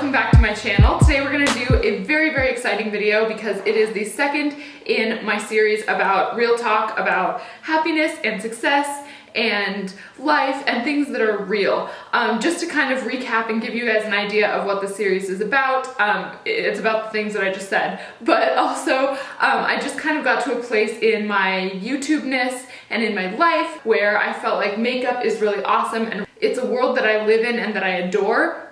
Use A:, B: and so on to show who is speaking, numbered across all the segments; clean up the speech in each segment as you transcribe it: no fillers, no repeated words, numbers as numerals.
A: welcome back to my channel. Today we're going to do a very exciting video because it is the second in my series about real talk about happiness and success and life and things that are real. Just to kind of recap and give you guys an idea of what the series is about. It's about the things that I just said, but also I just kind of got to a place in my YouTube-ness and in my life where I felt like makeup is really awesome and it's a world that I live in and that I adore.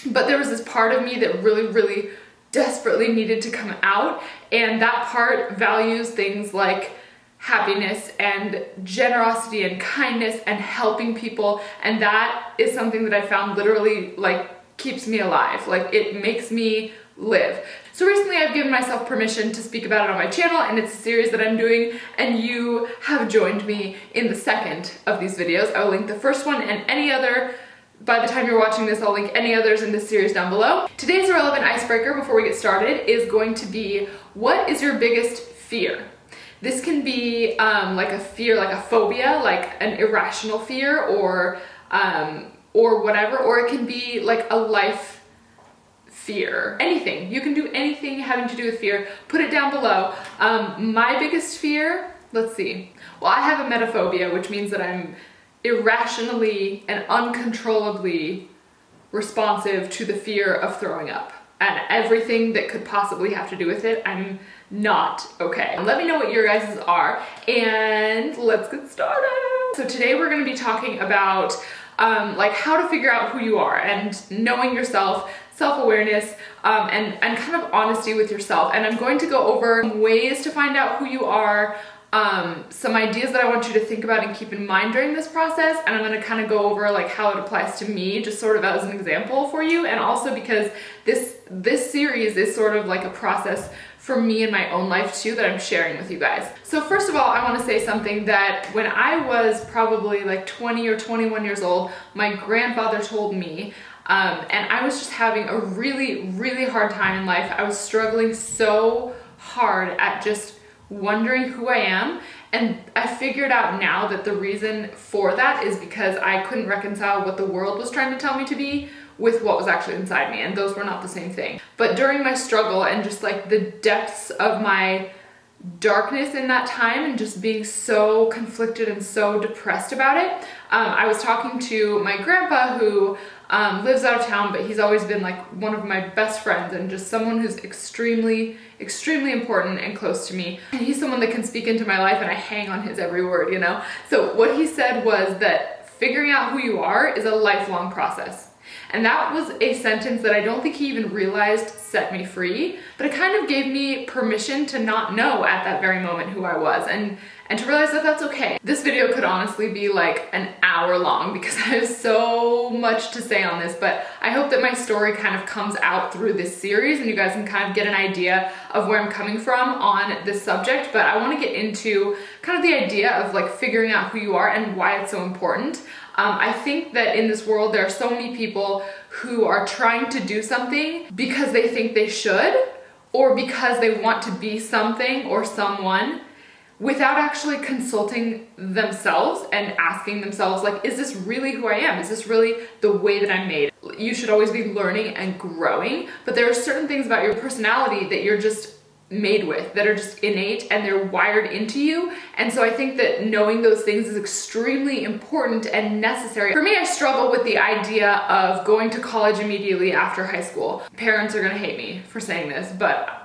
A: But there was this part of me that really desperately needed to come out, and that part values things like happiness and generosity and kindness and helping people, and that is something that I found literally like keeps me alive. Like it makes me live. So recently I've given myself permission to speak about it on my channel, and it's a series that I'm doing, and you have joined me in the second of these videos. I will link the first one and any other. By the time you're watching this, I'll link any others in this series down below. Today's relevant icebreaker before we get started is going to be, what is your biggest fear? This can be like a fear, like a phobia, like an irrational fear or whatever, or it can be like a life fear. Anything. You can do anything having to do with fear. Put it down below. My biggest fear, let's see. Well, I have emetophobia, which means that I'm irrationally and uncontrollably responsive to the fear of throwing up and everything that could possibly have to do with it. I'm not okay. Let me know what your guys's are, and let's get started. So today we're going to be talking about like how to figure out who you are and knowing yourself, self-awareness, and kind of honesty with yourself. And I'm going to go over ways to find out who you are, some ideas that I want you to think about and keep in mind during this process, and I'm going to kind of go over like how it applies to me, just sort of as an example for you, and also because this series is sort of like a process for me in my own life too that I'm sharing with you guys. So first of all, I want to say something that when I was probably like 20 or 21 years old, my grandfather told me, and I was just having a really hard time in life. I was struggling so hard at just wondering who I am, and I figured out now that the reason for that is because I couldn't reconcile what the world was trying to tell me to be with what was actually inside me, and those were not the same thing. But during my struggle and just like the depths of my darkness in that time and just being so conflicted and so depressed about it, I was talking to my grandpa who lives out of town, but he's always been like one of my best friends and just someone who's extremely important and close to me. And he's someone that can speak into my life, and I hang on his every word, you know? So what he said was that figuring out who you are is a lifelong process. And that was a sentence that I don't think he even realized set me free, but it kind of gave me permission to not know at that very moment who I was, and to realize that that's okay. This video could honestly be like an hour long because I have so much to say on this, but I hope that my story kind of comes out through this series and you guys can kind of get an idea of where I'm coming from on this subject. But I want to get into kind of the idea of like figuring out who you are and why it's so important. I think that in this world there are so many people who are trying to do something because they think they should, or because they want to be something or someone, without actually consulting themselves and asking themselves, like, is this really who I am? Is this really the way that I'm made? You should always be learning and growing, but there are certain things about your personality that you're just made with, that are just innate and they're wired into you. And so I think that knowing those things is extremely important and necessary. For me, I struggle with the idea of going to college immediately after high school. Parents are gonna hate me for saying this, but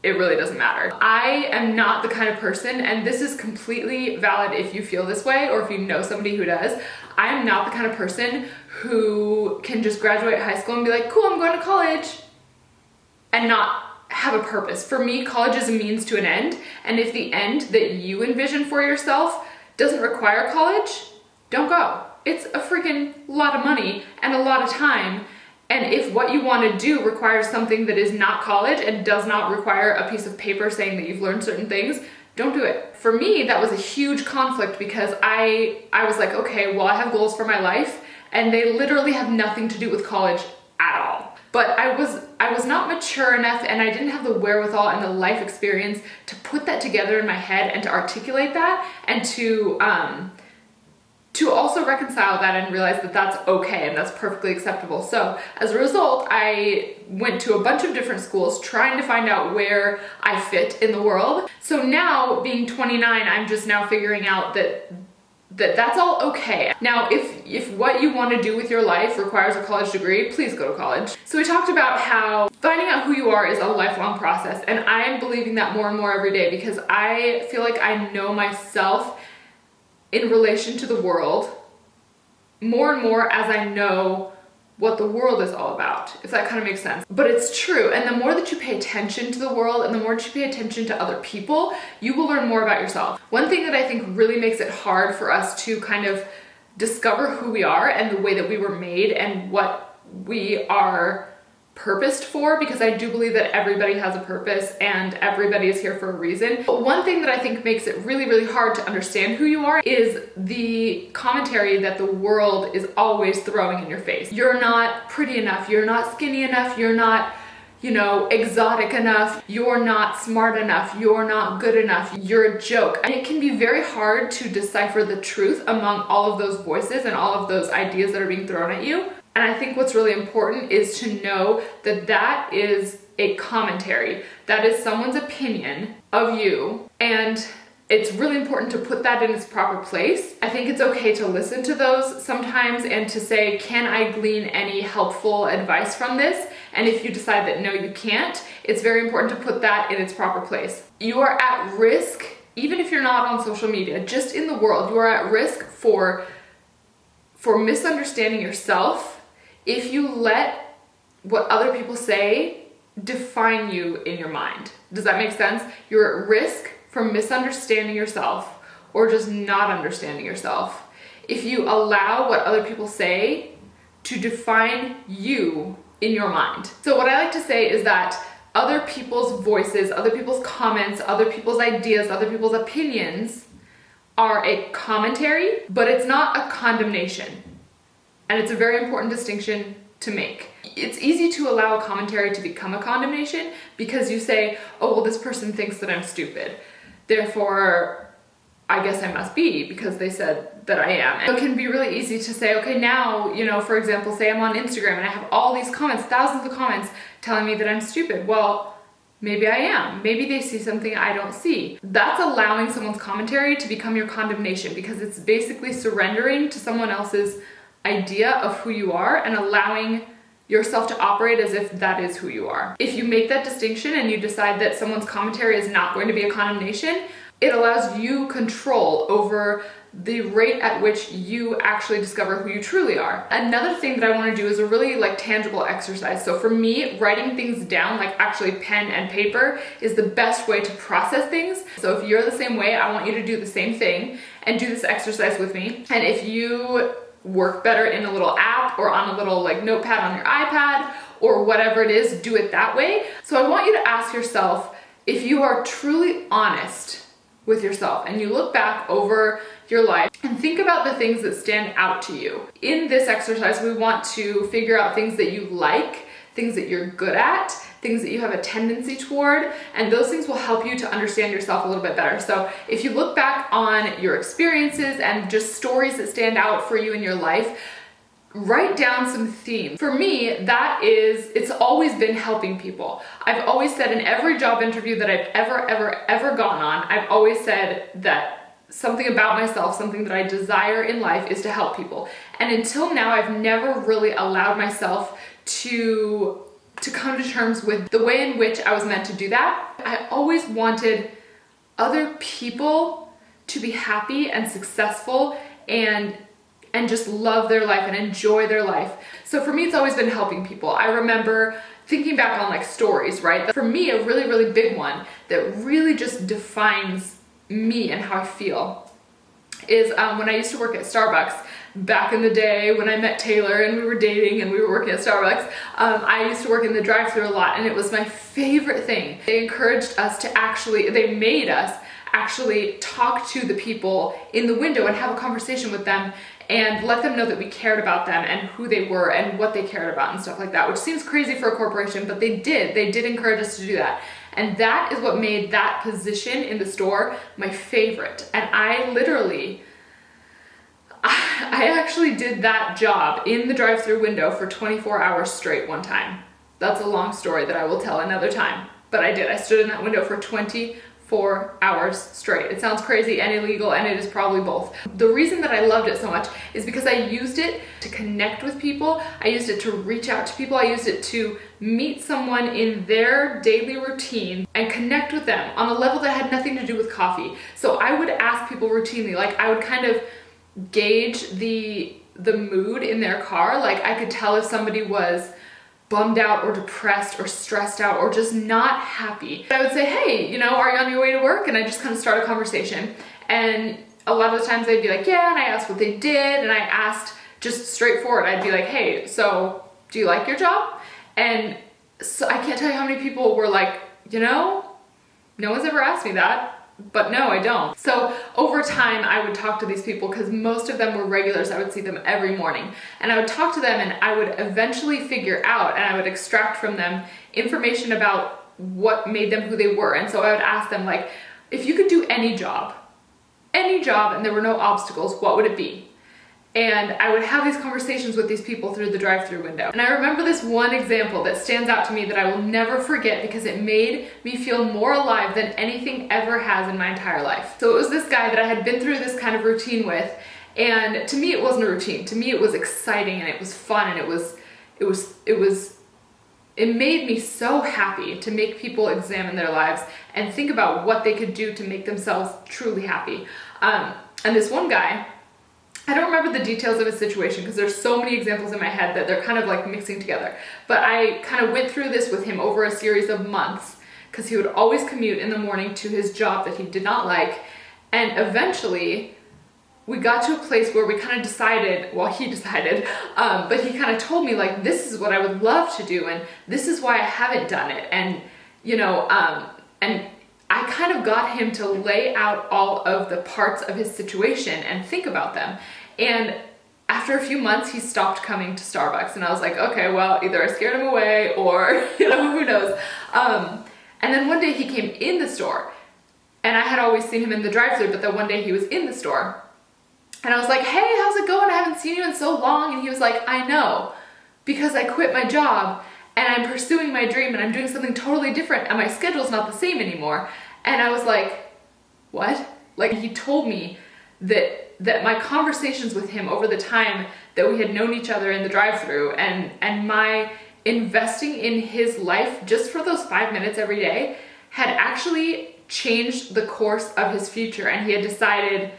A: it really doesn't matter. I am not the kind of person, and this is completely valid if you feel this way or if you know somebody who does, I am not the kind of person who can just graduate high school and be like, cool, I'm going to college, and not have a purpose. For me, college is a means to an end, and if the end that you envision for yourself doesn't require college, don't go. It's a freaking lot of money and a lot of time. And if what you want to do requires something that is not college and does not require a piece of paper saying that you've learned certain things, don't do it. For me, that was a huge conflict because I was like, okay, well, I have goals for my life and they literally have nothing to do with college at all. But I was not mature enough, and I didn't have the wherewithal and the life experience to put that together in my head and to articulate that and to to also reconcile that and realize that that's okay and that's perfectly acceptable. So as a result, I went to a bunch of different schools trying to find out where I fit in the world. So now, being 29, I'm just now figuring out that that's all okay. Now, if what you want to do with your life requires a college degree, please go to college. So we talked about how finding out who you are is a lifelong process, and I am believing that more and more every day because I feel like I know myself in relation to the world more and more as I know what the world is all about, if that kind of makes sense. But it's true, and the more that you pay attention to the world and the more that you pay attention to other people, you will learn more about yourself. One thing that I think really makes it hard for us to kind of discover who we are and the way that we were made and what we are purposed for, because I do believe that everybody has a purpose and everybody is here for a reason. But one thing that I think makes it really, really hard to understand who you are is the commentary that the world is always throwing in your face. You're not pretty enough, you're not skinny enough, you're not, you know, exotic enough, you're not smart enough, you're not good enough, you're a joke. And it can be very hard to decipher the truth among all of those voices and all of those ideas that are being thrown at you. And I think what's really important is to know that that is a commentary. That is someone's opinion of you. And it's really important to put that in its proper place. I think it's okay to listen to those sometimes and to say, can I glean any helpful advice from this? And if you decide that no, you can't, it's very important to put that in its proper place. You are at risk, even if you're not on social media, just in the world, you are at risk for misunderstanding yourself if you let what other people say define you in your mind. Does that make sense? You're at risk for misunderstanding yourself or just not understanding yourself if you allow what other people say to define you in your mind. So what I like to say is that other people's voices, other people's comments, other people's ideas, other people's opinions are a commentary, but it's not a condemnation. And it's a very important distinction to make. It's easy to allow a commentary to become a condemnation because you say, oh, well, this person thinks that I'm stupid. Therefore, I guess I must be because they said that I am. And it can be really easy to say, okay, now, you know, for example, say I'm on Instagram and I have all these comments, thousands of comments telling me that I'm stupid. Well, maybe I am. Maybe they see something I don't see. That's allowing someone's commentary to become your condemnation because it's basically surrendering to someone else's idea of who you are and allowing yourself to operate as if that is who you are. If you make that distinction and you decide that someone's commentary is not going to be a condemnation, it allows you control over the rate at which you actually discover who you truly are. Another thing that I want to do is a really tangible exercise. So for me, writing things down, actually pen and paper, is the best way to process things. So if you're the same way, I want you to do the same thing and do this exercise with me. And if you work better in a little app or on a little notepad on your iPad or whatever it is, do it that way. So I want you to ask yourself, if you are truly honest with yourself and you look back over your life and think about the things that stand out to you. In this exercise, we want to figure out things that you like, things that you're good at, things that you have a tendency toward, and those things will help you to understand yourself a little bit better. So if you look back on your experiences and just stories that stand out for you in your life, write down some themes. For me, it's always been helping people. I've always said in every job interview that I've ever gone on, I've always said that something about myself, something that I desire in life is to help people. And until now, I've never really allowed myself to come to terms with the way in which I was meant to do that. I always wanted other people to be happy and successful and just love their life and enjoy their life. So for me, it's always been helping people. I remember thinking back on stories, right? For me, a really, really big one that really just defines me and how I feel is when I used to work at Starbucks. Back in the day when I met Taylor and we were dating and we were working at Starbucks, I used to work in the drive-thru a lot, and it was my favorite thing. They encouraged us to they made us actually talk to the people in the window and have a conversation with them and let them know that we cared about them and who they were and what they cared about and stuff like that, which seems crazy for a corporation, but they did encourage us to do that. And that is what made that position in the store my favorite. And I literally I actually did that job in the drive-through window for 24 hours straight one time. That's a long story that I will tell another time, but I did. I stood in that window for 24 hours straight. It sounds crazy and illegal, and it is probably both. The reason that I loved it so much is because I used it to connect with people. I used it to reach out to people. I used it to meet someone in their daily routine and connect with them on a level that had nothing to do with coffee. So I would ask people routinely, like I would kind of gauge the mood in their car. Like I could tell if somebody was bummed out or depressed or stressed out or just not happy. I would say, hey, you know, are you on your way to work? And I just kind of start a conversation. And a lot of the times they'd be like, yeah, and I asked what they did, and I asked just straightforward. I'd be like, hey, so do you like your job? And so I can't tell you how many people were like, you know, no one's ever asked me that. But no, I don't. So over time, I would talk to these people because most of them were regulars. I would see them every morning, and I would talk to them, and I would eventually figure out, and I would extract from them information about what made them who they were. And so I would ask them, like, if you could do any job, and there were no obstacles, what would it be? And I would have these conversations with these people through the drive-through window. And I remember this one example that stands out to me that I will never forget because it made me feel more alive than anything ever has in my entire life. So it was this guy that I had been through this kind of routine with, and to me it wasn't a routine. To me it was exciting and it was fun, and it made me so happy to make people examine their lives and think about what they could do to make themselves truly happy. And this one guy, I don't remember the details of his situation because there's so many examples in my head that they're kind of like mixing together. But I kind of went through this with him over a series of months because he would always commute in the morning to his job that he did not like. And eventually we got to a place where we kind of decided, well, he decided, but he kind of told me, like, this is what I would love to do, and this is why I haven't done it. And, you know, and I kind of got him to lay out all of the parts of his situation and think about them. And after a few months, he stopped coming to Starbucks, and I was like, okay, well, either I scared him away or, you know, who knows. And then one day he came in the store, and I had always seen him in the drive-thru, but then one day he was in the store, and I was like, hey, how's it going? I haven't seen you in so long. And he was like, I know, because I quit my job and I'm pursuing my dream and I'm doing something totally different and my schedule's not the same anymore. And I was like, what? Like, he told me that my conversations with him over the time that we had known each other in the drive-thru and my investing in his life just for those 5 minutes every day had actually changed the course of his future. And he had decided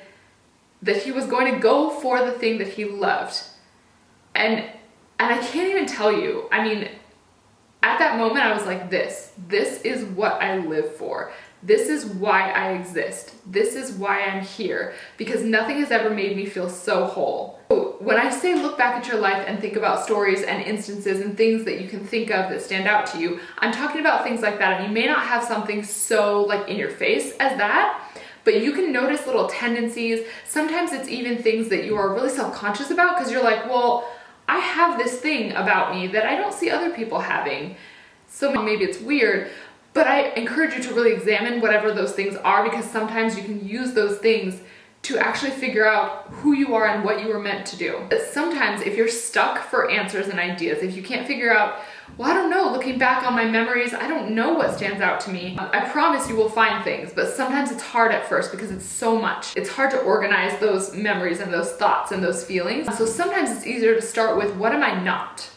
A: that he was going to go for the thing that he loved. And I can't even tell you, I mean, at that moment I was like, this is what I live for. This is why I exist. This is why I'm here, because nothing has ever made me feel so whole. When I say look back at your life and think about stories and instances and things that you can think of that stand out to you, I'm talking about things like that. And you may not have something so like in your face as that, but you can notice little tendencies. Sometimes it's even things that you are really self-conscious about because you're like, well, I have this thing about me that I don't see other people having. So maybe it's weird, but I encourage you to really examine whatever those things are, because sometimes you can use those things to actually figure out who you are and what you were meant to do. But sometimes if you're stuck for answers and ideas, if you can't figure out, well, I don't know, looking back on my memories, I don't know what stands out to me. I promise you will find things, but sometimes it's hard at first because it's so much. It's hard to organize those memories and those thoughts and those feelings. So sometimes it's easier to start with, what am I not?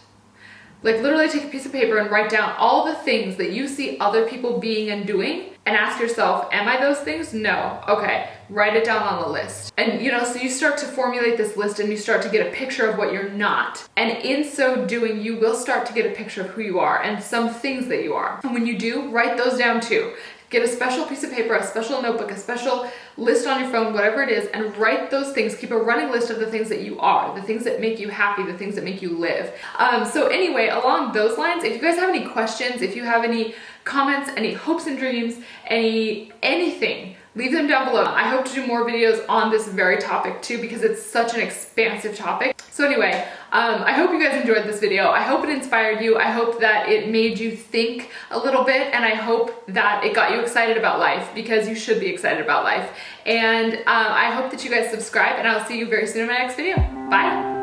A: Like, literally take a piece of paper and write down all the things that you see other people being and doing, and ask yourself, am I those things? No. Okay, write it down on the list. And you know, so you start to formulate this list and you start to get a picture of what you're not. And in so doing, you will start to get a picture of who you are and some things that you are. And when you do, write those down too. Get a special piece of paper, a special notebook, a special list on your phone, whatever it is, and write those things. Keep a running list of the things that you are, the things that make you happy, the things that make you live. So anyway, along those lines, if you guys have any questions, if you have any comments, any hopes and dreams, anything, leave them down below. I hope to do more videos on this very topic too, because it's such an expansive topic. So anyway, I hope you guys enjoyed this video. I hope it inspired you. I hope that it made you think a little bit, and I hope that it got you excited about life, because you should be excited about life. And I hope that you guys subscribe, and I'll see you very soon in my next video. Bye.